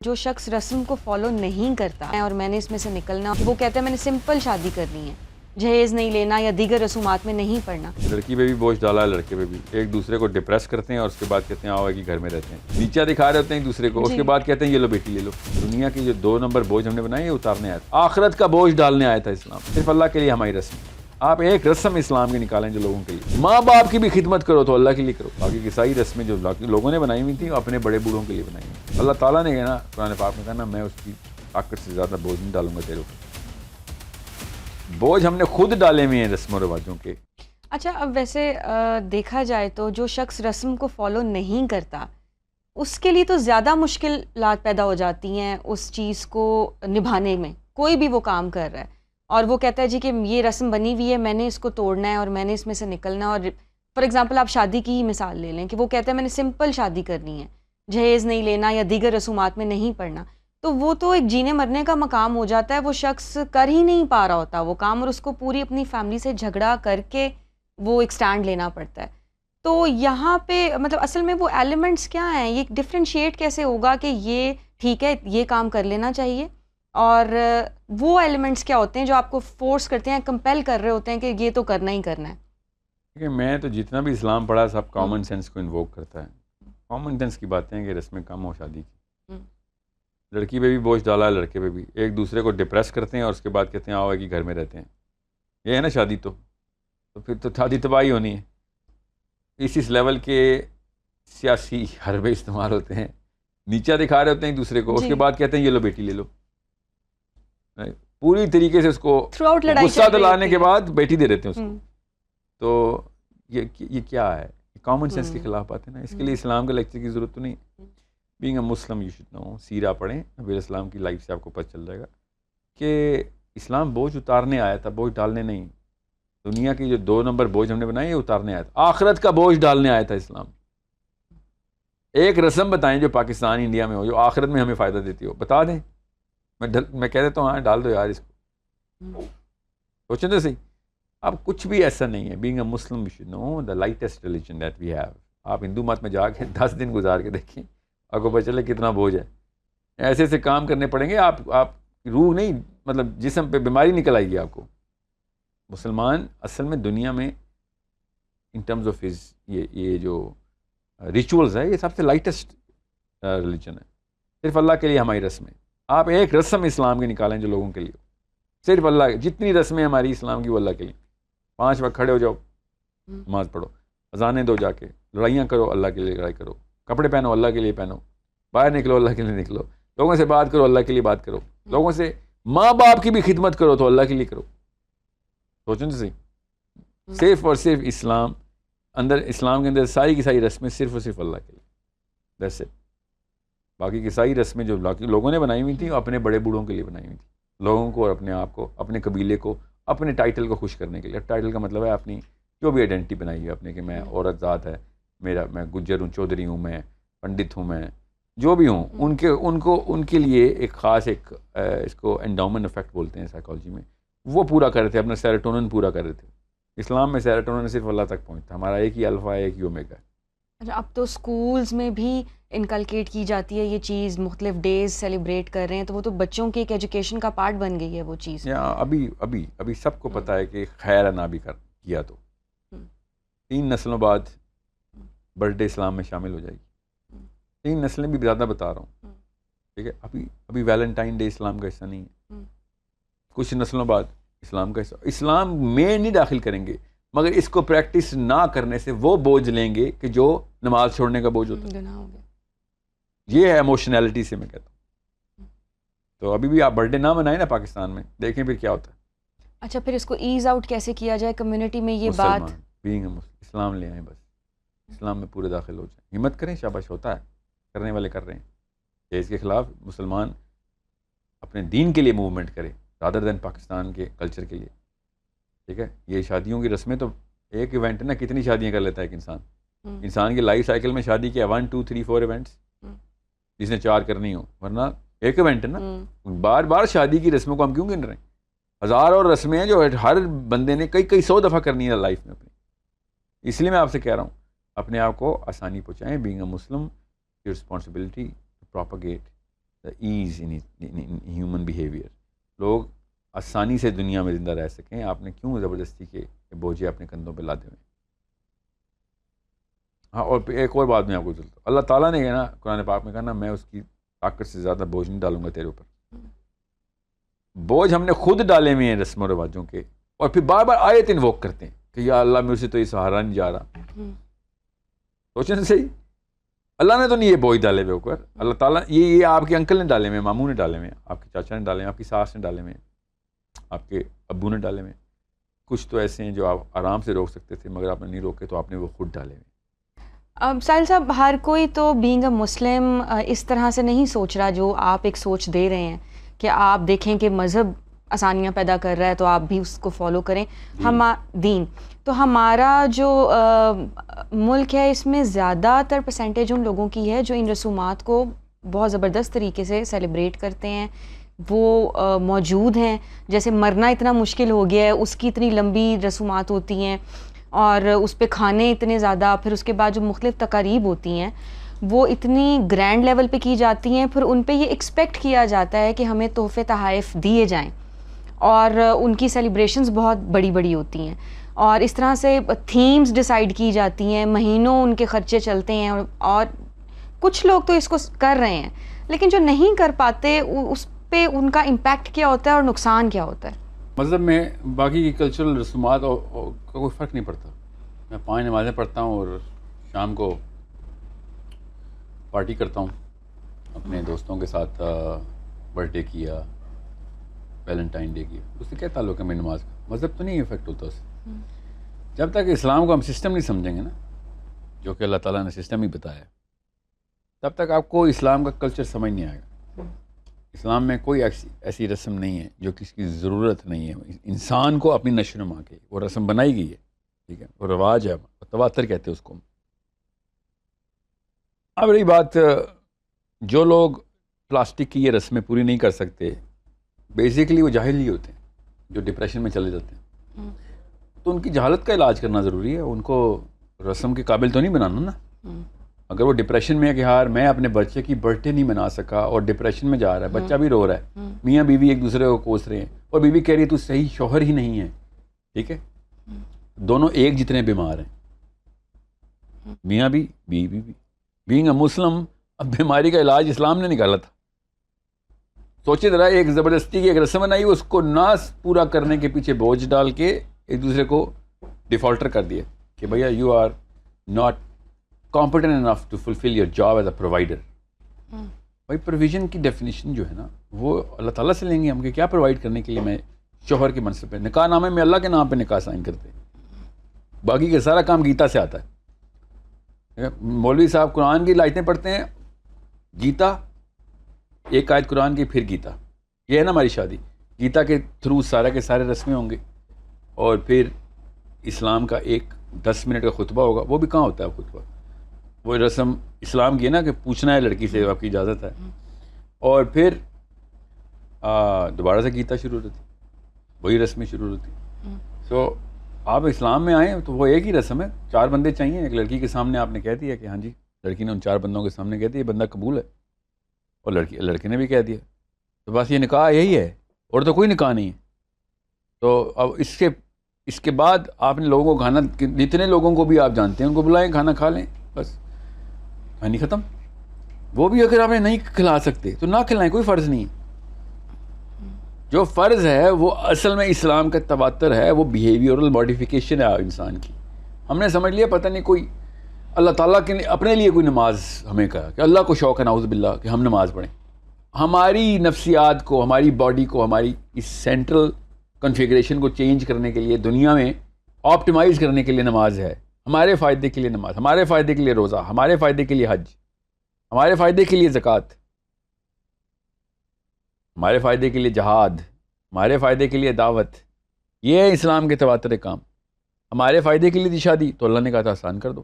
جو شخص رسم کو فالو نہیں کرتا ہے اور میں نے اس میں سے نکلنا، وہ کہتا ہے میں نے سمپل شادی کرنی ہے، جہیز نہیں لینا یا دیگر رسومات میں نہیں پڑنا۔ لڑکی پہ بھی بوجھ ڈالا ہے، لڑکے پہ بھی، ایک دوسرے کو ڈپریس کرتے ہیں اور اس کے بعد کہتے ہیں آؤ کہ گھر میں رہتے ہیں، نیچا دکھا رہے ہوتے ہیں ایک دوسرے کو، اس کے بعد کہتے ہیں یہ لو بیٹی لے لو۔ دنیا کی جو 2 نمبر بوجھ ہم نے بنائے یہ اتارنے آیا تھا، آخرت کا بوجھ ڈالنے آیا تھا اسلام، صرف اللہ کے لیے ہماری رسم۔ آپ ایک رسم اسلام کی نکالیں جو لوگوں کے لیے، ماں باپ کی بھی خدمت کرو تو اللہ کے لیے کرو، باقی کی ساری رسمیں جو لوگوں نے بنائی ہوئی تھیں اپنے بڑے بوڑھوں کے لیے بنائی ہوئی۔ اللہ تعالیٰ نے کہنا، قرآن پاک میں کہنا میں اس کی طاقت سے زیادہ بوجھ نہیں ڈالوں گا تیرے اوپر، بوجھ ہم نے خود ڈالے ہوئے ہیں رسم و رواجوں کے۔ اچھا، اب ویسے دیکھا جائے تو جو شخص رسم کو فالو نہیں کرتا اس کے لیے تو زیادہ مشکلات پیدا ہو جاتی ہیں اس چیز کو نبھانے میں، کوئی بھی وہ کام کر رہا ہے اور وہ کہتا ہے جی کہ یہ رسم بنی ہوئی ہے، میں نے اس کو توڑنا ہے اور میں نے اس میں سے نکلنا ہے۔ اور فار ایگزامپل آپ شادی کی ہی مثال لے لیں کہ وہ کہتا ہے میں نے سمپل شادی کرنی ہے، جہیز نہیں لینا یا دیگر رسومات میں نہیں پڑنا، تو وہ تو ایک جینے مرنے کا مقام ہو جاتا ہے، وہ شخص کر ہی نہیں پا رہا ہوتا وہ کام اور اس کو پوری اپنی فیملی سے جھگڑا کر کے وہ ایک سٹینڈ لینا پڑتا ہے۔ تو یہاں پہ مطلب اصل میں وہ ایلیمنٹس کیا ہیں، یہ ڈفرینشیٹ کیسے ہوگا کہ یہ ٹھیک ہے یہ کام کر لینا چاہیے، اور وہ ایلیمنٹس کیا ہوتے ہیں جو آپ کو فورس کرتے ہیں، کمپیل کر رہے ہوتے ہیں کہ یہ تو کرنا ہی کرنا ہے؟ کہ میں تو جتنا بھی اسلام پڑھا سب کامن سینس کو انووک کرتا ہے، کامن سینس کی باتیں ہیں کہ رسمیں کم ہو شادی کی۔ لڑکی پہ بھی بوجھ ڈالا ہے، لڑکے پہ بھی، ایک دوسرے کو ڈپریس کرتے ہیں اور اس کے بعد کہتے ہیں آؤ کہ گھر میں رہتے ہیں، یہ ہے نا شادی، تو پھر تو شادی تباہی ہونی ہے۔ اس لیول کے سیاسی حربے استعمال ہوتے ہیں، نیچا دکھا رہے ہوتے ہیں ایک دوسرے کو، اس کے بعد کہتے ہیں یہ لو بیٹی لے لو، پوری طریقے سے اس کو غصہ دلانے کے بعد بیٹی دے دیتے ہیں اس کو۔ تو یہ کیا ہے، کامن سینس کے خلاف بات ہے نا، اس کے لیے اسلام کے لیکچر کی ضرورت تو نہیں۔ Being a Muslim you should know, سیرہ پڑھیں، نبی اسلام کی لائف سے آپ کو پتہ چل جائے گا کہ اسلام بوجھ اتارنے آیا تھا، بوجھ ڈالنے نہیں۔ دنیا کی جو 2 نمبر بوجھ ہم نے بنائے یہ اتارنے آیا تھا، آخرت کا بوجھ ڈالنے آیا تھا اسلام۔ ایک رسم بتائیں جو پاکستان انڈیا میں ہو، جو آخرت میں ہمیں فائدہ دیتی ہو، بتا دیں، میں کہہ دیتا ہوں ہاں ڈال دو یار اس کو، سوچیں تو صحیح۔ اب کچھ بھی ایسا نہیں ہے، being a Muslim you should know the latest religion that we have. آپ ہندو مت میں جا کے 10 دن گزار کے دیکھیں، آپ کو پتہ چلے کتنا بوجھ ہے، ایسے ایسے کام کرنے پڑیں گے، آپ روح نہیں مطلب جسم پہ بیماری نکل آئے گی آپ کو۔ مسلمان اصل میں دنیا میں ان ٹرمز آف ہز یہ جو ریچولز ہے یہ سب سے لائٹسٹ ریلیجن ہے، صرف اللہ کے لیے ہماری رسمیں۔ آپ ایک رسم اسلام کی نکالیں جو لوگوں کے لیے، صرف اللہ، جتنی رسمیں ہماری اسلام کی وہ اللہ کے لیے۔ 5 وقت کھڑے ہو جاؤ، نماز پڑھو، اذانیں دو، جا کے لڑائیاں کرو، اللہ کے لیے لڑائی کرو، کپڑے پہنو اللہ کے لیے پہنو، باہر نکلو اللہ کے لیے نکلو، لوگوں سے بات کرو اللہ کے لیے بات کرو، لوگوں سے ماں باپ کی بھی خدمت کرو تو اللہ کے لیے کرو۔ سوچیں تو صحیح، صرف اور صرف اسلام اسلام کے اندر ساری کی ساری رسمیں صرف اور صرف اللہ کے لیے، دیٹس اٹ۔ باقی کی ساری رسمیں جو لوگوں نے بنائی ہوئی تھیں اپنے بڑے بوڑھوں کے لیے بنائی ہوئی تھیں، لوگوں کو اور اپنے آپ کو، اپنے قبیلے کو، اپنے ٹائٹل کو خوش کرنے کے لیے۔ ٹائٹل کا مطلب ہے اپنی جو بھی آئیڈینٹی بنائی ہوئی ہے اپنے، کہ میں عورت ذات ہے، میں گجر ہوں، چودھری ہوں، میں پنڈت ہوں، میں جو بھی ہوں، ان کے لیے ایک خاص اس کو انڈاؤمنٹ افیکٹ بولتے ہیں سائیکالوجی میں، وہ پورا کر رہے تھے، اپنا سیروٹونن پورا کر رہے تھے۔ اسلام میں سیروٹونن صرف اللہ تک پہنچتا، ہمارا ایک ہی الفا ہے، ایک ہی اومیگا ہے۔ اچھا، اب تو سکولز میں بھی انکلکیٹ کی جاتی ہے یہ چیز، مختلف ڈیز سیلیبریٹ کر رہے ہیں، تو وہ تو بچوں کی ایک ایجوکیشن کا پارٹ بن گئی ہے وہ چیز۔ ابھی سب کو پتہ ہے کہ خیر ہے نہ بھی کیا تو 3 نسلوں بعد برتھ ڈے اسلام میں شامل ہو جائے گی، 3 نسلیں بھی زیادہ بتا رہا ہوں، ٹھیک ہے۔ ابھی ویلنٹائن ڈے اسلام کا حصہ نہیں ہے، کچھ نسلوں بعد اسلام کا حصہ، اسلام میں نہیں داخل کریں گے، مگر اس کو پریکٹس نہ کرنے سے وہ بوجھ لیں گے کہ جو نماز چھوڑنے کا بوجھ ہوتا ہے۔ یہ ہے ایموشنالٹی سے میں کہتا ہوں۔ تو ابھی بھی آپ برتھ ڈے نہ منائیں نا پاکستان میں، دیکھیں پھر کیا ہوتا ہے۔ اچھا، پھر اس کو ایز آؤٹ کیسے کیا جائے کمیونٹی میں یہ بات؟ بینگ اے مسلم، اسلام لے آئیں، بس اسلام میں پورے داخل ہو جائیں، ہمت کریں، شاباش، ہوتا ہے، کرنے والے کر رہے ہیں۔ کہ اس کے خلاف مسلمان اپنے دین کے لیے موومنٹ کرے رادر دین پاکستان کے کلچر کے لیے، ٹھیک ہے۔ یہ شادیوں کی رسمیں تو ایک ایونٹ ہے نا، کتنی شادیاں کر لیتا ہے ایک انسان کی لائف سائیکل میں شادی کیا 1 2 3 4 ایونٹس، جس نے 4 کرنی ہو، ورنہ ایک ایونٹ ہے نا۔ بار بار شادی کی رسموں کو ہم کیوں گن رہے ہیں؟ ہزاروں رسمیں ہیں جو ہر بندے نے کئی 100 دفعہ کرنی ہے لائف میں اپنی۔ اس لیے میں آپ سے کہہ رہا ہوں اپنے آپ کو آسانی پہنچائیں، being a Muslim, your responsibility to propagate the ease in human behavior. لوگ آسانی سے دنیا میں زندہ رہ سکیں. آپ نے کیوں زبردستی کے بوجھے اپنے کندھوں پہ لادے ہوئے؟ ہاں، اور ایک اور بات میں آپ کو بولتا ہوں، اللہ تعالیٰ نے کہنا قرآن پاک میں کہنا میں اس کی طاقت سے زیادہ بوجھ نہیں ڈالوں گا تیرے اوپر. بوجھ ہم نے خود ڈالے ہوئے ہیں رسم و رواجوں کے، اور پھر بار بار آیت انووک کرتے ہیں کہ یا اللہ میرے سے تو یہ سہارا نہیں جا رہا. سوچیں تو صحیح، اللہ نے تو نہیں یہ بوجھ ڈالے ہوئے اوپر. اللہ تعالیٰ یہ آپ کے انکل نے ڈالے ہوئے، ماموں نے ڈالے ہوئے، آپ کے چاچا نے ڈالے ہوئے، آپ کی ساس نے ڈالے ہوئے، آپ کے ابو نے ڈالے ہوئے. کچھ تو ایسے ہیں جو آپ آرام سے روک سکتے تھے مگر آپ نے نہیں روکے، تو آپ نے وہ خود ڈالے ہوئے. ساحل صاحب، ہر کوئی تو بینگ اے مسلم اس طرح سے نہیں سوچ رہا جو آپ ایک سوچ دے رہے ہیں کہ آپ دیکھیں کہ مذہب آسانیاں پیدا کر رہا ہے تو آپ بھی اس کو فالو کریں. دین تو ہمارا جو ملک ہے اس میں زیادہ تر پرسنٹیج ان لوگوں کی ہے جو ان رسومات کو بہت زبردست طریقے سے سیلیبریٹ کرتے ہیں، وہ موجود ہیں. جیسے مرنا اتنا مشکل ہو گیا ہے، اس کی اتنی لمبی رسومات ہوتی ہیں اور اس پہ کھانے اتنے زیادہ، پھر اس کے بعد جو مختلف تقاریب ہوتی ہیں وہ اتنی گرینڈ لیول پہ کی جاتی ہیں، پھر ان پہ یہ ایکسپیکٹ کیا جاتا ہے کہ ہمیں تحفے تحائف دیے جائیں، اور ان کی سیلیبریشنز بہت بڑی بڑی ہوتی ہیں، اور اس طرح سے تھیمز ڈیسائیڈ کی جاتی ہیں، مہینوں ان کے خرچے چلتے ہیں. اور کچھ لوگ تو اس کو کر رہے ہیں، لیکن جو نہیں کر پاتے اس پہ ان کا امپیکٹ کیا ہوتا ہے اور نقصان کیا ہوتا ہے؟ مذہب میں باقی کی کلچرل رسومات کا کوئی فرق نہیں پڑتا. میں 5 نمازیں پڑھتا ہوں اور شام کو پارٹی کرتا ہوں اپنے دوستوں کے ساتھ، برتھ ڈے کیا، ویلنٹائن ڈے کیا. اس سے کیا تعلق ہے میری نماز کا؟ مذہب تو نہیں افیکٹ ہوتا اس سے. جب تک اسلام کو ہم سسٹم نہیں سمجھیں گے نا، جو کہ اللہ تعالیٰ نے سسٹم ہی بتایا، تب تک آپ کو اسلام کا کلچر سمجھ نہیں آئے گا. اسلام میں کوئی ایسی رسم نہیں ہے جو کسی کی ضرورت نہیں ہے. انسان کو اپنی نشو و نما کے وہ رسم بنائی گئی ہے، ٹھیک ہے، وہ رواج ہے، تواتر کہتے ہیں اس کو. اب رہی بات، جو لوگ پلاسٹک کی یہ رسمیں پوری نہیں کر سکتے، بیسیکلی وہ جاہل ہی ہوتے ہیں جو ڈپریشن میں چلے جاتے ہیں. تو ان کی جہالت کا علاج کرنا ضروری ہے. ان کو رسم کے قابل تو نہیں بنانا نا. اگر وہ ڈپریشن میں ہے کہ یار میں اپنے بچے کی برتھ ڈے نہیں منا سکا اور ڈپریشن میں جا رہا ہے، بچہ بھی رو رہا ہے، میاں بیوی ایک دوسرے کو کوس رہے ہیں، اور بیوی کہہ رہی ہے تو صحیح شوہر ہی نہیں ہے، ٹھیک ہے، دونوں ایک جتنے بیمار ہیں، میاں بھی بیوی بھی. بینگ اے مسلم، اب بیماری کا علاج اسلام نے نکالا تھا. سوچے ذرا، ایک زبردستی کی ایک رسم بنائی، اس کو نہ پورا کرنے کے پیچھے بوجھ ڈال کے ایک دوسرے کو ڈیفالٹر کر دیا کہ بھیا you are not competent enough to fulfill your job as a provider. بھائی پروویژن کی ڈیفینیشن جو ہے نا وہ اللہ تعالیٰ سے لیں گے ہم کہ کیا پرووائڈ کرنے کے لیے میں شوہر کے منصب پہ. نکاح نامے میں اللہ کے نام پہ نکاح سائن کرتے ہیں، باقی کا سارا کام گیتا سے آتا ہے. مولوی صاحب قرآن کی آیتیں پڑھتے ہیں، گیتا ایک آیت قرآن کی، پھر گیتا. یہ ہے نا ہماری شادی، گیتا کے تھرو سارے کے سارے رسمیں ہوں گے، اور پھر اسلام کا ایک 10 منٹ کا خطبہ ہوگا. وہ بھی کہاں ہوتا ہے خطبہ؟ وہ رسم اسلام کی ہے نا کہ پوچھنا ہے لڑکی سے، آپ کی اجازت ہے، اور پھر دوبارہ سے گیتا شروع ہوتی، وہی رسمیں شروع ہوتی. سو آپ اسلام میں آئیں تو وہ ایک ہی رسم ہے. 4 بندے چاہیے. ایک لڑکی کے سامنے آپ نے کہہ دیا کہ ہاں جی، لڑکی نے ان 4 بندوں کے سامنے کہہ دیا یہ بندہ قبول ہے، اور لڑکے نے بھی کہہ دیا، تو بس یہ نکاح یہی ہے، اور تو کوئی نکاح نہیں ہے. تو اب اس کے بعد آپ نے لوگوں کو کھانا، جتنے لوگوں کو بھی آپ جانتے ہیں ان کو بلائیں، کھانا کھا لیں، بس کہانی ختم. وہ بھی اگر آپ نہیں کھلا سکتے تو نہ کھلائیں، کوئی فرض نہیں ہے. جو فرض ہے وہ اصل میں اسلام کا تواتر ہے، وہ بیہیویئرل ماڈیفیکیشن ہے انسان کی. ہم نے سمجھ لیا پتہ نہیں کوئی اللہ تعالیٰ کے اپنے لیے کوئی نماز ہمیں کہا کہ اللہ کو شوق ہے نعوذ باللہ کہ ہم نماز پڑھیں. ہماری نفسیات کو، ہماری باڈی کو، ہماری اس سینٹرل کنفیگریشن کو چینج کرنے کے لیے، دنیا میں آپٹیمائز کرنے کے لیے نماز ہے. ہمارے فائدے کے لیے نماز، ہمارے فائدے کے لیے روزہ، ہمارے فائدے کے لیے حج، ہمارے فائدے کے لیے زکوٰۃ، ہمارے فائدے کے لیے جہاد، ہمارے فائدے کے لیے دعوت. یہ ہے اسلام کے تواتر کام. ہمارے فائدے کے لیے دی شادی تو اللہ نے کہا تھا آسان کر دو.